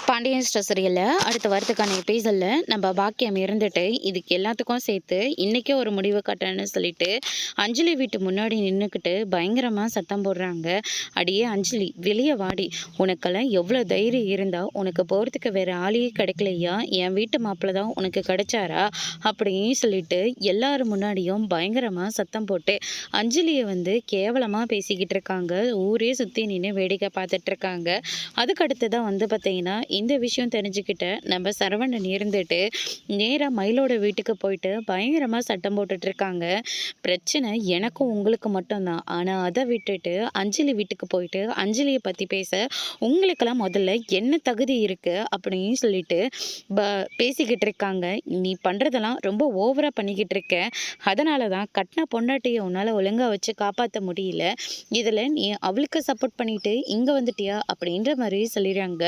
Pandian store சீரியல்ல அடுத்த வாரத்துக்கான எபிசோடில் நம்ம பாக்கியம் இருந்துட்டு இதுக்கு எல்லாத்துக்கும் சேர்த்து இன்றைக்கே ஒரு முடிவு கட்டணும்னு சொல்லிட்டு அஞ்சலி வீட்டு முன்னாடி நின்றுக்கிட்டு பயங்கரமாக சத்தம் போடுறாங்க. அடியே அஞ்சலி, வெளியே வாடி, உனக்கெல்லாம் எவ்வளோ தைரியம் இருந்தால் உனக்கு போகிறதுக்கு வேறு ஆளையே கிடைக்கலையா? என் வீட்டு மாப்பிள்ளை தான் உனக்கு கிடைச்சாரா அப்படின்னு சொல்லிட்டு எல்லாரும் முன்னாடியும் பயங்கரமாக சத்தம் போட்டு அஞ்சலியை கேவலமாக பேசிக்கிட்டு இருக்காங்க. ஊரே சுற்றி நின்று வேடிக்கை பார்த்துட்டு இருக்காங்க. அதுக்கடுத்து தான் பார்த்தீங்கன்னா இந்த விஷயம் தெரிஞ்சுக்கிட்ட நம்ம சரவணன் இருந்துட்டு நேராக மயிலோட வீட்டுக்கு போயிட்டு பயங்கரமாக சட்டம் போட்டுட்டு இருக்காங்க. பிரச்சனை எனக்கும் உங்களுக்கு மட்டும்தான், ஆனால் அதை விட்டுட்டு அஞ்சலி வீட்டுக்கு போயிட்டு அஞ்சலியை பற்றி பேச உங்களுக்கெல்லாம் முதல்ல என்ன தகுதி இருக்குது அப்படின்னு சொல்லிட்டு பேசிக்கிட்டு இருக்காங்க. நீ பண்ணுறதெல்லாம் ரொம்ப ஓவராக பண்ணிக்கிட்டு இருக்க, அதனால தான் கட்டின பொண்டாட்டியை உன்னால் ஒழுங்காக வச்சு காப்பாற்ற முடியல, இதில் நீ அவளுக்கு சப்போர்ட் பண்ணிட்டு இங்கே வந்துட்டியா அப்படின்ற மாதிரி சொல்லிடுறாங்க.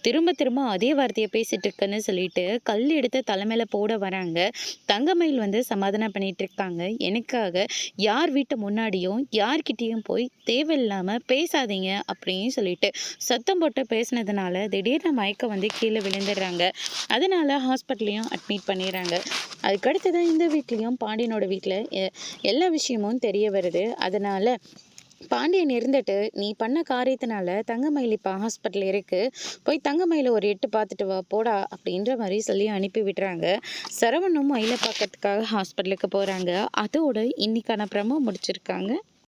திரும்ப திரும்ப அதே வார்த்தையை பேசிட்டு இருக்கேன்னு சொல்லிட்டு கல் எடுத்து தலைமையில போட வராங்க. தங்கமயில் சமாதானம் பண்ணிட்டு இருக்காங்க. எனக்காக யார் வீட்டு முன்னாடியும் யார்கிட்டையும் போய் தேவையில்லாம பேசாதீங்க அப்படின்னு சொல்லிட்டு சத்தம் போட்டு பேசினதுனால திடீர்னு மயக்கம் கீழே விழுந்துடுறாங்க. அதனால ஹாஸ்பிட்டல்லையும் அட்மிட் பண்ணிடுறாங்க. அதுக்கடுத்துதான் இந்த வீட்லேயும் பாண்டியனோட வீட்டில் எல்லா விஷயமும் தெரிய வருது. அதனால பாண்டியன் இருந்துட்டு நீ பண்ண காரியத்தினால தங்கமயில் இப்போ ஹாஸ்பிட்டல் இருக்குது, போய் தங்கமயில ஒரு எட்டு பார்த்துட்டு வா போடா அப்படின்ற மாதிரி சொல்லி அனுப்பி விடுறாங்க. சரவணும் மயிலை பார்க்கறதுக்காக ஹாஸ்பிட்டலுக்கு போகிறாங்க. அதோட இன்னைக்கான ப்ரமோ முடிச்சிருக்காங்க.